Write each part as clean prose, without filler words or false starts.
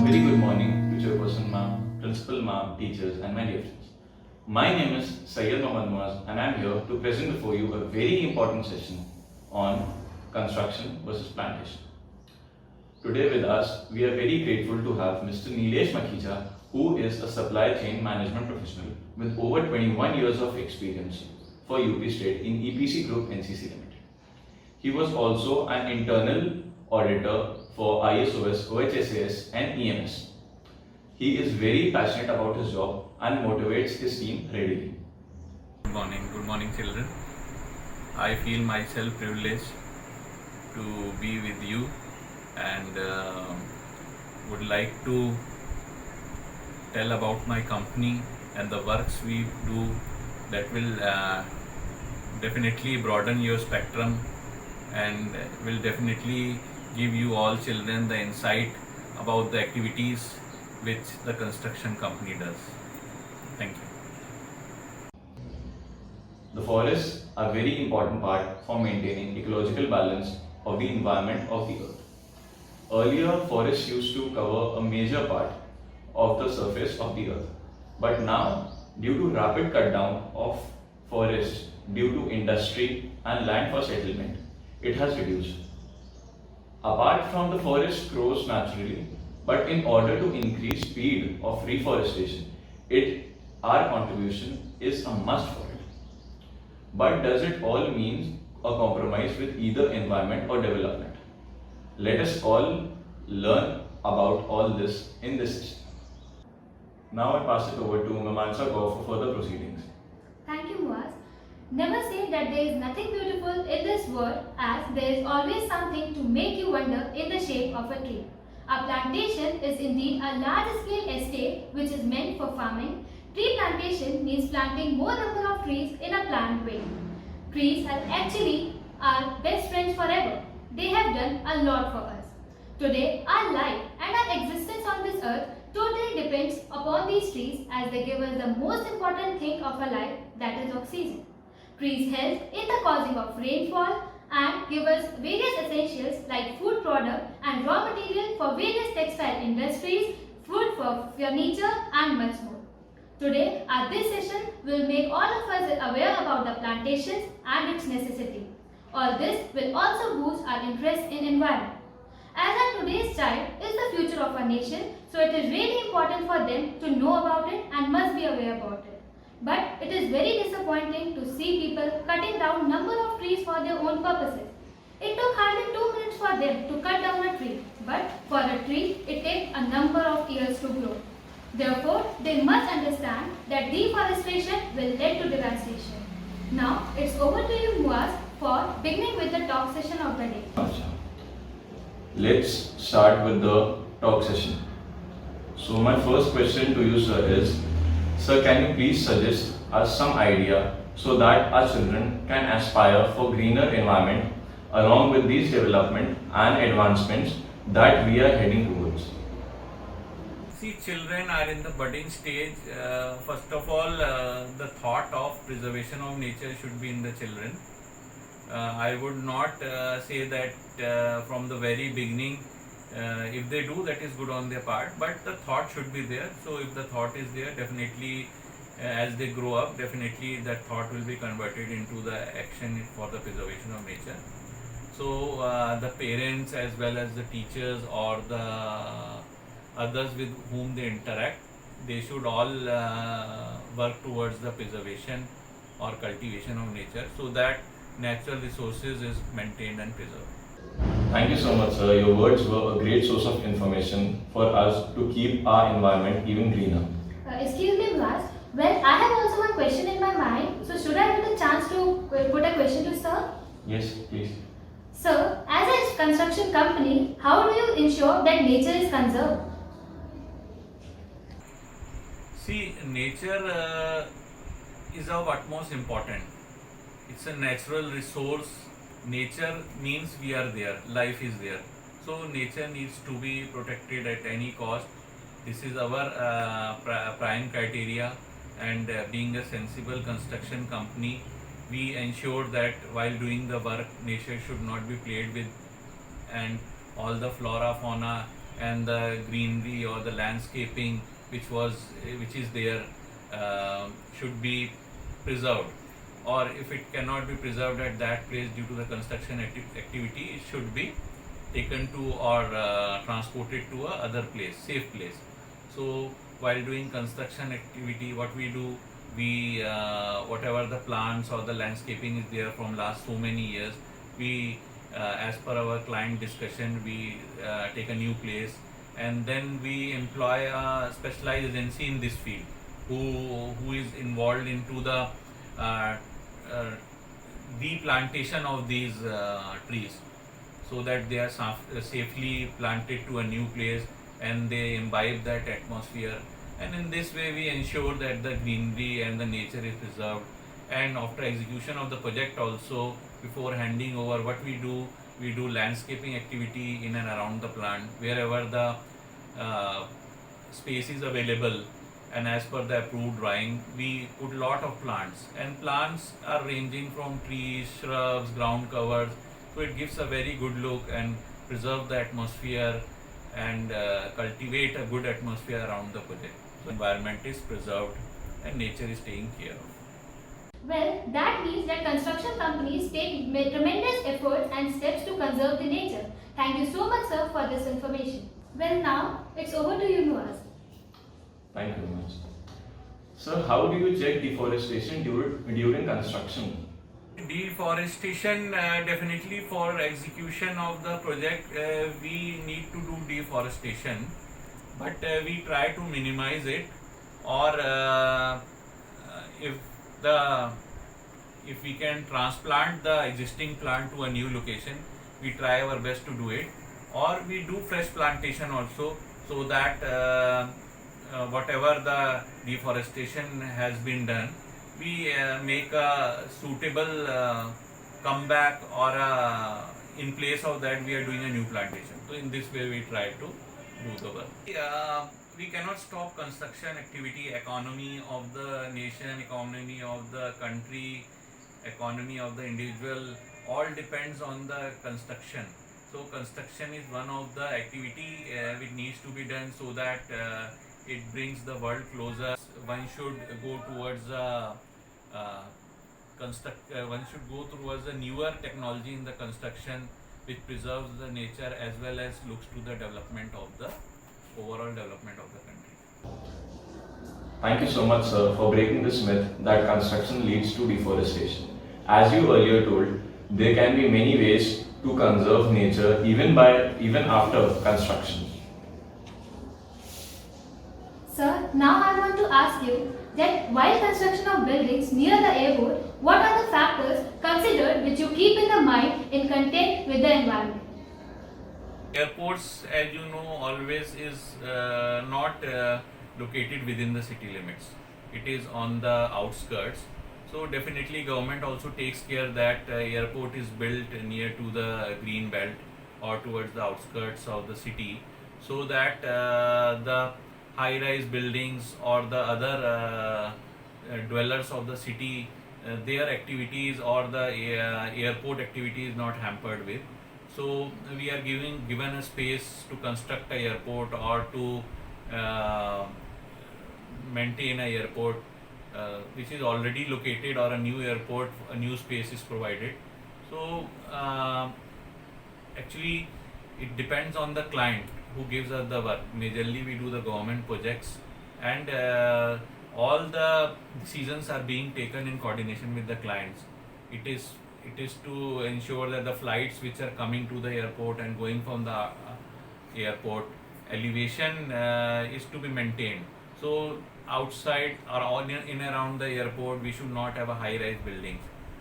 very good morning to Chairperson Ma'am, Principal Ma'am, teachers, and my dear friends. My name is Syed Mohammad Muaz, and I am here to present before you a very important session on construction versus plantation. Today with us, we are very grateful to have Mr. Nilesh Makhija, who is a supply chain management professional with over 21 years of experience for UP State in EPC Group NCC Limited. He was also an internal auditor for ISOS, OHSAS and EMS. He is very passionate about his job and motivates his team readily. Good morning children. I feel myself privileged to be with you and would like to tell about my company and the works we do that will definitely broaden your spectrum and will definitely give you all children the insight about the activities which the construction company does. Thank you. The forests are a very important part for maintaining ecological balance of the environment of the earth. Earlier, forests used to cover a major part of the surface of the earth. But now, due to rapid cut down of forests due to industry and land for settlement, it has reduced. Apart from the forest grows naturally, but in order to increase speed of reforestation, our contribution is a must for it. But does it all mean a compromise with either environment or development? Let us all learn about all this in this session. Now I pass it over to Mamansa Kaur for further proceedings. Thank you, Muaz. Never say that there is nothing beautiful in this world, as there is always something to make you wonder in the shape of a tree. A plantation is indeed a large-scale estate which is meant for farming. Tree plantation means planting more number of trees in a planned way. Trees are actually our best friends forever. They have done a lot for us. Today, our life and our existence on this earth totally depends upon these trees, as they give us the most important thing of our life, that is oxygen. Trees help in the causing of rainfall and give us various essentials like food product and raw material for various textile industries, food for furniture and much more. Today, at this session, we will make all of us aware about the plantations and its necessity. All this will also boost our interest in environment. As our today's child is the future of our nation, so it is really important for them to know about it and must be aware about it. But it is very disappointing to see people cutting down number of trees for their own purposes. It took hardly 2 minutes for them to cut down a tree, but for a tree it takes a number of years to grow. Therefore, they must understand that deforestation will lead to devastation. Now, it's over to you, Muaz, for beginning with the talk session of the day. Let's start with the talk session. So my first question to you, sir, is, sir, can you please suggest us some idea so that our children can aspire for greener environment along with these development and advancements that we are heading towards? See, children are in the budding stage. First of all, the thought of preservation of nature should be in the children. I would not say that from the very beginning, if they do, that is good on their part, but the thought should be there. So if the thought is there, definitely as they grow up, definitely that thought will be converted into the action for the preservation of nature. So the parents as well as the teachers or the others with whom they interact, they should all work towards the preservation or cultivation of nature, so that natural resources is maintained and preserved. Thank you so much, sir. Your words were a great source of information for us to keep our environment even greener. Excuse me, Muaz. Well, I have also one question in my mind. So, should I get a chance to put a question to sir? Yes, please. Sir, as a construction company, how do you ensure that nature is conserved? See, nature is of utmost importance. It's a natural resource. Nature means we are there, life is there. So nature needs to be protected at any cost. This is our prime criteria, and being a sensible construction company, we ensure that while doing the work, nature should not be played with, and all the flora, fauna and the greenery or the landscaping which is there should be preserved, or if it cannot be preserved at that place due to the construction activity, it should be taken to or transported to a other place, safe place. So while doing construction activity, what we do, we whatever the plants or the landscaping is there from last so many years, we as per our client discussion, we take a new place, and then we employ a specialized agency in this field who is involved into the uh, uh, plantation of these trees, so that they are safely planted to a new place and they imbibe that atmosphere, and in this way we ensure that the greenery and the nature is preserved. And after execution of the project also, before handing over, what we do landscaping activity in and around the plant wherever the space is available, and as per the approved drawing we put lot of plants, and plants are ranging from trees, shrubs, ground covers, so it gives a very good look and preserve the atmosphere and cultivate a good atmosphere around the project. So environment is preserved and nature is taken care of. Well, that means that construction companies take tremendous efforts and steps to conserve the nature. Thank you so much, sir, for this information. Well, now it's over to you, Nuaz. Thank you very much. Sir, how do you check deforestation during construction? Deforestation, definitely for execution of the project we need to do deforestation, but we try to minimize it, or if if we can transplant the existing plant to a new location, we try our best to do it, or we do fresh plantation also, so that whatever the deforestation has been done, we make a suitable comeback, or in place of that we are doing a new plantation. So in this way we try to do the work. We cannot stop construction activity. Economy of the nation, economy of the country, economy of the individual, all depends on the construction. So construction is one of the activity which needs to be done, so that it brings the world closer. One should go towards one should go towards a newer technology in the construction, which preserves the nature as well as looks to the development of the overall development of the country. Thank you so much, sir, for breaking this myth that construction leads to deforestation. As you earlier told, there can be many ways to conserve nature even after construction. Sir, now I want to ask you that while construction of buildings near the airport, what are the factors considered which you keep in the mind in contact with the environment? Airports, as you know, always is not located within the city limits. It is on the outskirts. So definitely government also takes care that airport is built near to the green belt or towards the outskirts of the city, so that the high-rise buildings or the other dwellers of the city, their activities or the airport activity is not hampered with. So we are given a space to construct a airport or to maintain a airport which is already located, or a new airport, a new space is provided. So actually it depends on the client who gives us the work. Majorly we do the government projects, and all the decisions are being taken in coordination with the clients. It is to ensure that the flights which are coming to the airport and going from the airport, elevation is to be maintained. So outside or in around the airport, we should not have a high-rise building.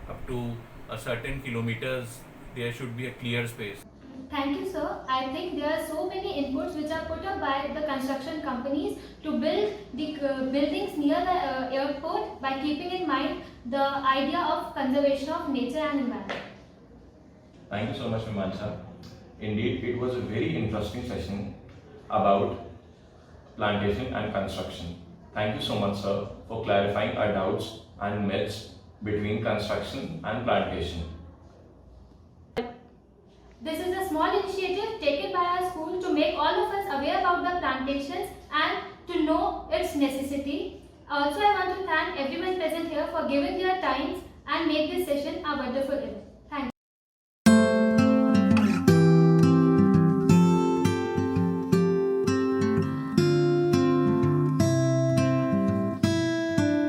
Up to a certain kilometers, there should be a clear space. Thank you, sir. I think there are so many inputs which are put up by the construction companies to build the buildings near the airport by keeping in mind the idea of conservation of nature and environment. Thank you so much, Mimansha. Indeed, it was a very interesting session about plantation and construction. Thank you so much, sir, for clarifying our doubts and myths between construction and plantation. This is a small initiative taken by our school to make all of us aware about the plantations and to know its necessity. Also, I want to thank everyone present here for giving their times and make this session a wonderful event.